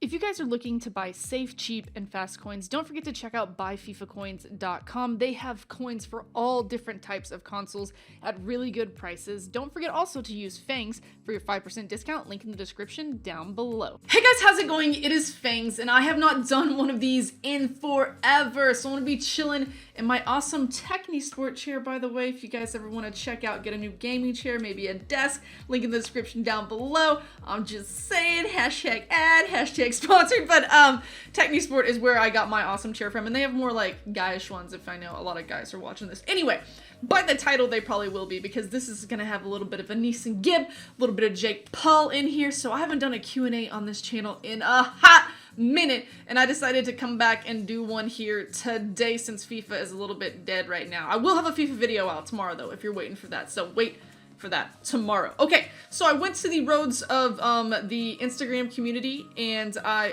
If you guys are looking to buy safe, cheap, and fast coins, don't forget to check out buyfifacoins.com. They have coins for all different types of consoles at really good prices. Don't forget also to use Fangs for your 5% discount, link in the description down below. Hey guys, how's it going? It is Fangs, and I have not done one of these in forever, so I'm gonna be chilling in my awesome Techni Sport chair, by the way. If you guys ever want to check out, get a new gaming chair, maybe a desk, link in the description down below. I'm just saying, hashtag ad, hashtag sponsored, but Techni Sport is where I got my awesome chair from, and they have more like guyish ones if I know a lot of guys are watching this. Anyway, by the title they probably will be, because this is gonna have a little bit of ANESONGIB, a little bit of Jake Paul in here, so I haven't done a Q&A on this channel in a hot minute, and I decided to come back and do one here today since FIFA is a little bit dead right now. I will have a FIFA video out tomorrow though, if you're waiting for that, so wait for that tomorrow. Okay, so I went to the roads of the Instagram community, and I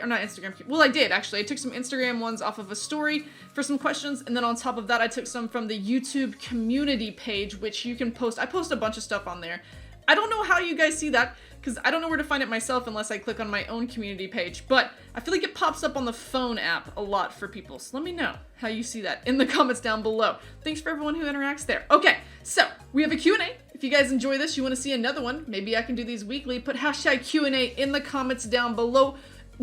did actually. I took some Instagram ones off of a story for some questions, and then on top of that I took some from the YouTube community page, which you can post. I post a bunch of stuff on there. I don't know how you guys see that, because I don't know where to find it myself unless I click on my own community page, but I feel like it pops up on the phone app a lot for people, so let me know how you see that in the comments down below. Thanks for everyone who interacts there. Okay, so we have a Q&A. If you guys enjoy this, you want to see another one, maybe I can do these weekly, put hashtag Q&A in the comments down below.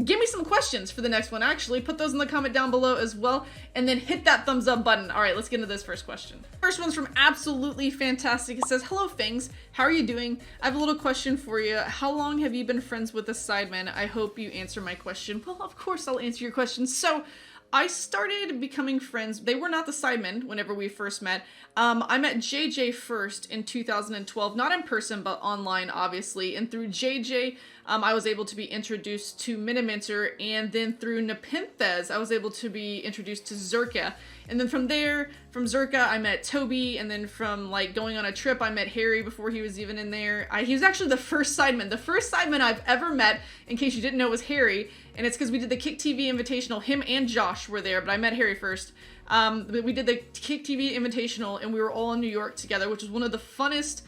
Give me some questions for the next one, actually. Put those in the comment down below as well, and then hit that thumbs up button. All right, let's get into this first question. First one's from Absolutely Fantastic. It says, hello, Fangs. How are you doing? I have a little question for you. How long have you been friends with the sidemen? I hope you answer my question. Well, of course I'll answer your question. So, I started becoming friends. They were not the sidemen whenever we first met. I met JJ first in 2012, not in person, but online, obviously. And through JJ, I was able to be introduced to Miniminter, and then through Nepenthez, I was able to be introduced to Zerka. And then from there, from Zerka, I met Toby, and then from like going on a trip, I met Harry before he was even in there. He was actually the first sideman. The first sideman I've ever met, in case you didn't know, was Harry. And it's because we did the Kick TV Invitational. Him and Josh were there, but I met Harry first. We did the Kick TV Invitational, and we were all in New York together, which was one of the funnest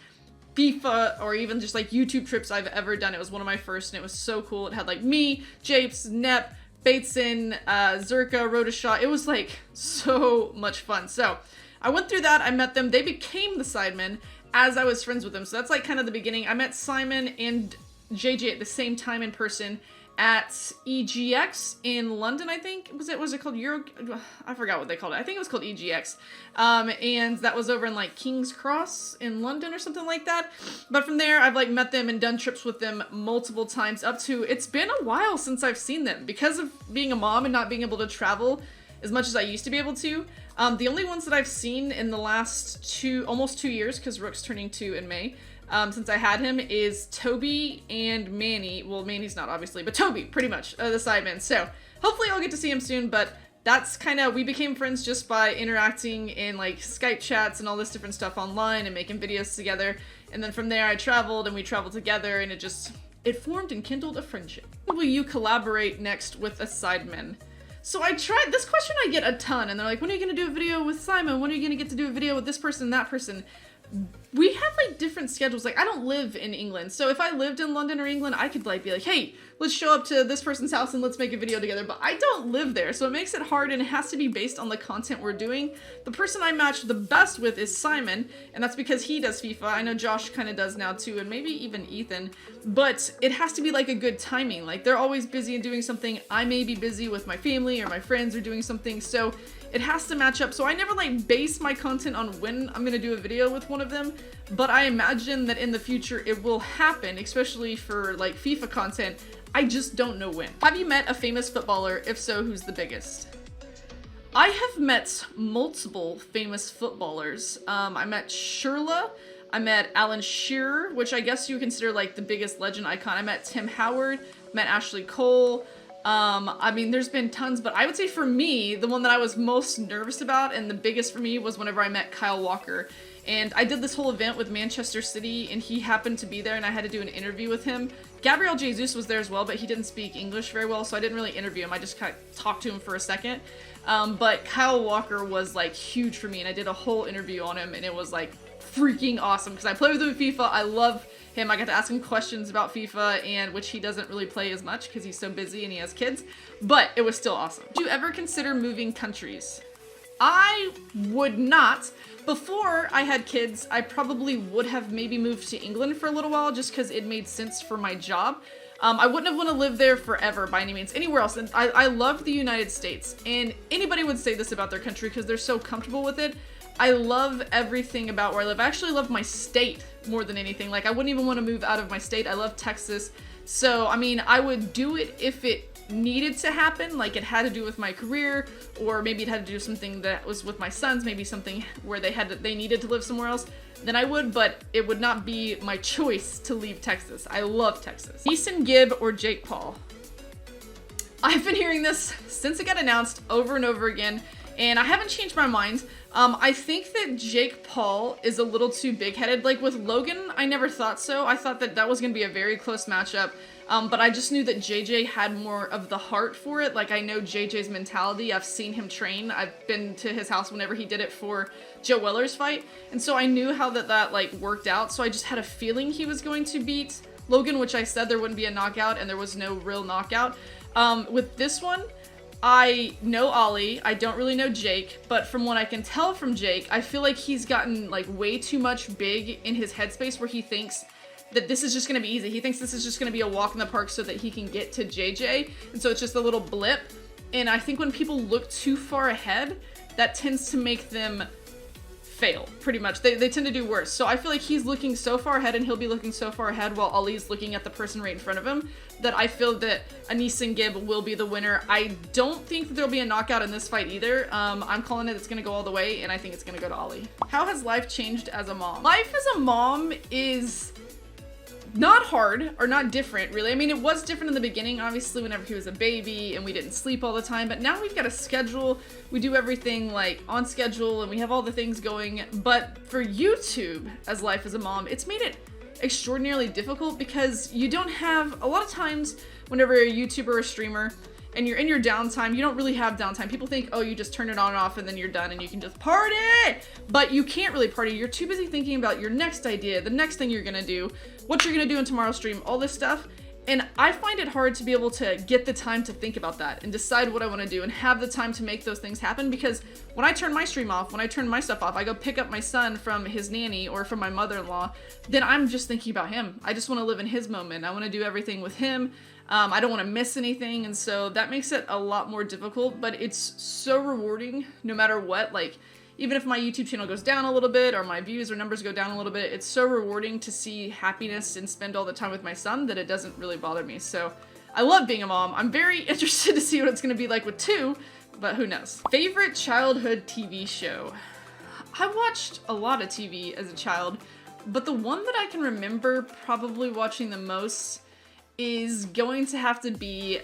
FIFA or even just like YouTube trips I've ever done. It was one of my first, and it was so cool. It had like me, Japes, Nep, Bateson, Zerka, Rodashaw. It was like so much fun. So I went through that. I met them. They became the sidemen as I was friends with them. So that's like kind of the beginning. I met Simon and JJ at the same time in person at EGX in London, I think. Was it called Euro? I forgot what they called it. I think it was called EGX. And that was over in like King's Cross in London or something like that. But from there, I've like met them and done trips with them multiple times up to, it's been a while since I've seen them because of being a mom and not being able to travel as much as I used to be able to. The only ones that I've seen in the last almost 2 years, because Rook's turning 2 in May, since I had him, is Toby and Manny. Well, Manny's not, obviously, but Toby, pretty much, the sidemen. So, hopefully I'll get to see him soon, but that's kind of, we became friends just by interacting in, like, Skype chats and all this different stuff online and making videos together. And then from there I traveled, and we traveled together, and it formed and kindled a friendship. Will you collaborate next with a sideman? So I tried, this question I get a ton, and they're like, when are you going to do a video with Simon? When are you going to get to do a video with this person and that person? We have like different schedules. Like I don't live in England, so if I lived in London or England, I could like be like, hey, let's show up to this person's house and let's make a video together, but I don't live there, so it makes it hard, and it has to be based on the content we're doing. The person I match the best with is Simon, and that's because he does FIFA. I know Josh kind of does now too, and maybe even Ethan, but it has to be like a good timing. Like they're always busy and doing something. I may be busy with my family or my friends or doing something, so it has to match up. So I never like base my content on when I'm gonna do a video with one of them, but I imagine that in the future it will happen, especially for like FIFA content. I just don't know when. Have you met a famous footballer? If so, who's the biggest? I have met multiple famous footballers. I met Shirla. I met Alan Shearer, which I guess you consider like the biggest legend icon. I met Tim Howard, met Ashley Cole. I mean, there's been tons, but I would say for me, the one that I was most nervous about and the biggest for me was whenever I met Kyle Walker. And I did this whole event with Manchester City, and he happened to be there, and I had to do an interview with him. Gabriel Jesus was there as well, but he didn't speak English very well, so I didn't really interview him. I just kind of talked to him for a second. But Kyle Walker was like huge for me, and I did a whole interview on him, and it was like freaking awesome because I play with him in FIFA. I love him. I got to ask him questions about FIFA, and which he doesn't really play as much because he's so busy and he has kids, but it was still awesome. Would you ever consider moving countries? I would not. Before I had kids, I probably would have maybe moved to England for a little while just because it made sense for my job. I wouldn't have want to live there forever by any means, anywhere else. And I love the United States, and anybody would say this about their country because they're so comfortable with it. I love everything about where I live. I actually love my state more than anything. Like, I wouldn't even want to move out of my state. I love Texas. So, I mean, I would do it if it needed to happen, like it had to do with my career, or maybe it had to do something that was with my sons, maybe something where they needed to live somewhere else, then I would, but it would not be my choice to leave Texas. I love Texas. ANESONGIB or Jake Paul? I've been hearing this since it got announced over and over again, and I haven't changed my mind. I think that Jake Paul is a little too big-headed. Like with Logan, I never thought so. I thought that was going to be a very close matchup. But I just knew that JJ had more of the heart for it. Like, I know JJ's mentality. I've seen him train. I've been to his house whenever he did it for Joe Weller's fight. And so I knew how that like worked out. So I just had a feeling he was going to beat Logan, which I said there wouldn't be a knockout, and there was no real knockout. With this one, I know Ollie, I don't really know Jake, but from what I can tell from Jake, I feel like he's gotten like way too much big in his headspace where he thinks that this is just going to be easy. He thinks this is just going to be a walk in the park so that he can get to JJ, and so it's just a little blip. And I think when people look too far ahead, that tends to make them fail, pretty much. They tend to do worse. So I feel like he's looking so far ahead, and he'll be looking so far ahead while Ali's looking at the person right in front of him, that I feel that ANESONGIB will be the winner. I don't think that there'll be a knockout in this fight either. I'm calling it, it's gonna go all the way, and I think it's gonna go to Ali. How has life changed as a mom? Life as a mom is not hard, or not different, really. I mean, it was different in the beginning, obviously, whenever he was a baby and we didn't sleep all the time, but now we've got a schedule. We do everything, like, on schedule, and we have all the things going. But for YouTube, as life as a mom, it's made it extraordinarily difficult because you don't have, a lot of times, whenever you're a YouTuber or a streamer, and you're in your downtime, you don't really have downtime. People think, oh, you just turn it on and off and then you're done and you can just party! But you can't really party. You're too busy thinking about your next idea, the next thing you're gonna do, what you're gonna do in tomorrow's stream, all this stuff. And I find it hard to be able to get the time to think about that and decide what I wanna do and have the time to make those things happen, because when I turn my stream off, when I turn my stuff off, I go pick up my son from his nanny or from my mother-in-law, then I'm just thinking about him. I just wanna live in his moment. I wanna do everything with him. I don't want to miss anything, and so that makes it a lot more difficult, but it's so rewarding no matter what. Like, even if my YouTube channel goes down a little bit or my views or numbers go down a little bit, it's so rewarding to see happiness and spend all the time with my son that it doesn't really bother me. So I love being a mom. I'm very interested to see what it's going to be like with 2, but who knows. Favorite childhood TV show? I watched a lot of TV as a child, but the one that I can remember probably watching the most is going to have to be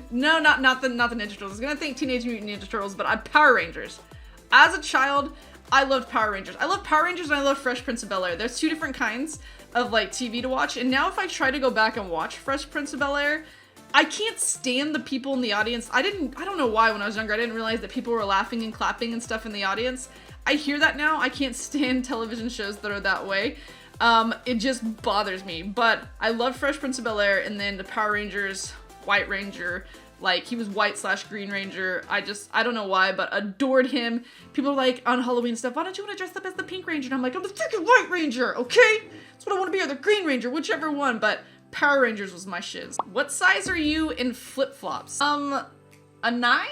not the Ninja Turtles. I was gonna think Teenage Mutant Ninja Turtles, but Power Rangers. As a child, I loved Power Rangers. I love Power Rangers and I love Fresh Prince of Bel-Air. There's 2 different kinds of like TV to watch, and now if I try to go back and watch Fresh Prince of Bel-Air, I can't stand the people in the audience. I don't know why when I was younger I didn't realize that people were laughing and clapping and stuff in the audience. I hear that now. I can't stand television shows that are that way. It just bothers me, but I love Fresh Prince of Bel-Air, and then the Power Rangers, White Ranger, like, he was White/Green Ranger. I don't know why, but adored him. People are like, on Halloween stuff, why don't you want to dress up as the Pink Ranger? And I'm like, I'm the freaking White Ranger, okay? That's what I want to be, or the Green Ranger, whichever one, but Power Rangers was my shiz. What size are you in flip-flops? A 9?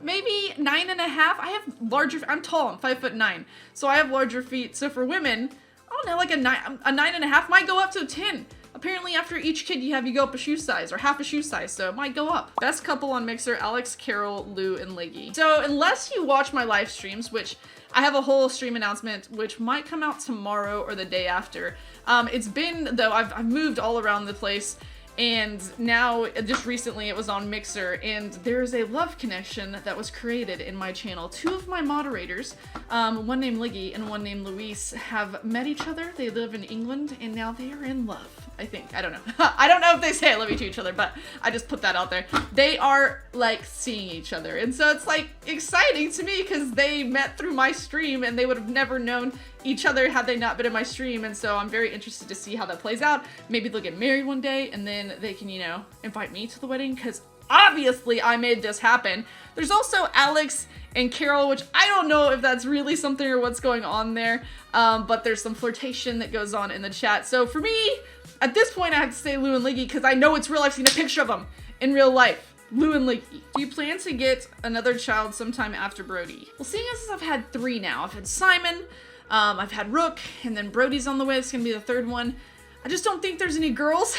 Maybe 9.5? I have larger, I'm tall, I'm 5'9", so I have larger feet, so for women, I don't know, like a 9.5 might go up to a 10. Apparently after each kid you go up a shoe size, or half a shoe size, so it might go up. Best couple on Mixer, Alex, Carol, Lou, and Leggy. So unless you watch my live streams, which I have a whole stream announcement, which might come out tomorrow or the day after. It's been, though, I've moved all around the place, and now, just recently, it was on Mixer, and there's a love connection that was created in my channel. 2 of my moderators, one named Liggy and one named Luis, have met each other. They live in England, and now they are in love. I think. I don't know. I don't know if they say I love you to each other, but I just put that out there. They are like seeing each other. And so it's like exciting to me because they met through my stream and they would have never known each other had they not been in my stream. And so I'm very interested to see how that plays out. Maybe they'll get married one day and then they can, you know, invite me to the wedding because obviously I made this happen. There's also Alex and Carol, which I don't know if that's really something or what's going on there, but there's some flirtation that goes on in the chat. So for me, at this point, I have to say Lou and Liggy because I know it's real. I've seen a picture of them in real life. Lou and Liggy. Do you plan to get another child sometime after Brody? Well, seeing as I've had 3 now, I've had Simon, I've had Rook, and then Brody's on the way. It's gonna be the 3rd one. I just don't think there's any girls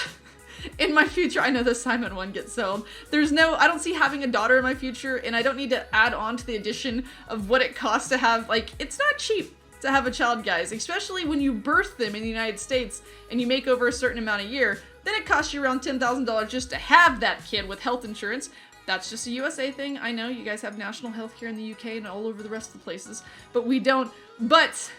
in my future. I know the Simon one gets sold. I don't see having a daughter in my future, and I don't need to add on to the addition of what it costs to have, like, it's not cheap to have a child, guys, especially when you birth them in the United States and you make over a certain amount a year, then it costs you around $10,000 just to have that kid with health insurance. That's just a USA thing. I know you guys have national health here in the UK and all over the rest of the places, but we don't. But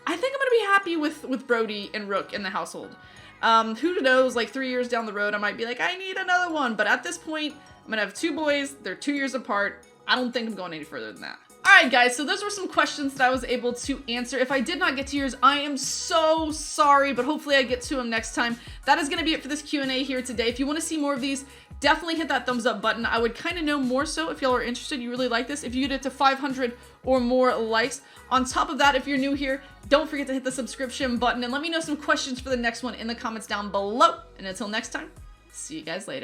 I think I'm gonna be happy with Brody and Rook in the household. Who knows, like 3 years down the road, I might be like, I need another one. But at this point, I'm gonna have 2 boys. They're 2 years apart. I don't think I'm going any further than that. Alright guys, so those were some questions that I was able to answer. If I did not get to yours, I am so sorry, but hopefully I get to them next time. That is going to be it for this Q&A here today. If you want to see more of these, definitely hit that thumbs up button. I would kind of know more so if y'all are interested, you really like this, if you get it to 500 or more likes. On top of that, if you're new here, don't forget to hit the subscription button and let me know some questions for the next one in the comments down below. And until next time, see you guys later.